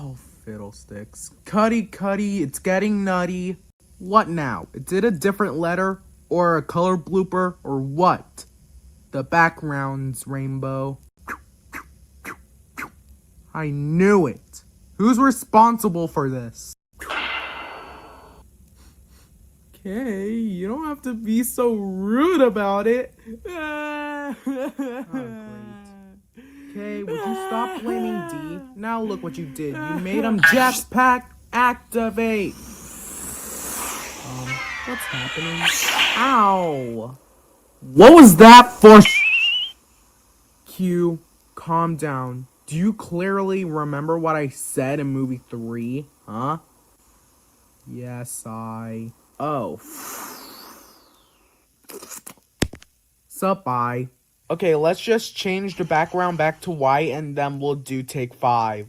Oh, fiddlesticks. Cuddy, it's getting nutty. What now? Is it a different letter? Or a color blooper? Or what? The background's rainbow. I knew it. Who's responsible for this? Okay, you don't have to be so rude about it. Oh, great. Okay, would you stop blaming D? Now look what you did. You made him jetpack activate. What's happening? Ow! What was that for? Q, calm down. Do you clearly remember what I said in movie 3? Huh? Yes, Oh. Sup, bye. Okay, let's just change the background back to white and then we'll do take 5.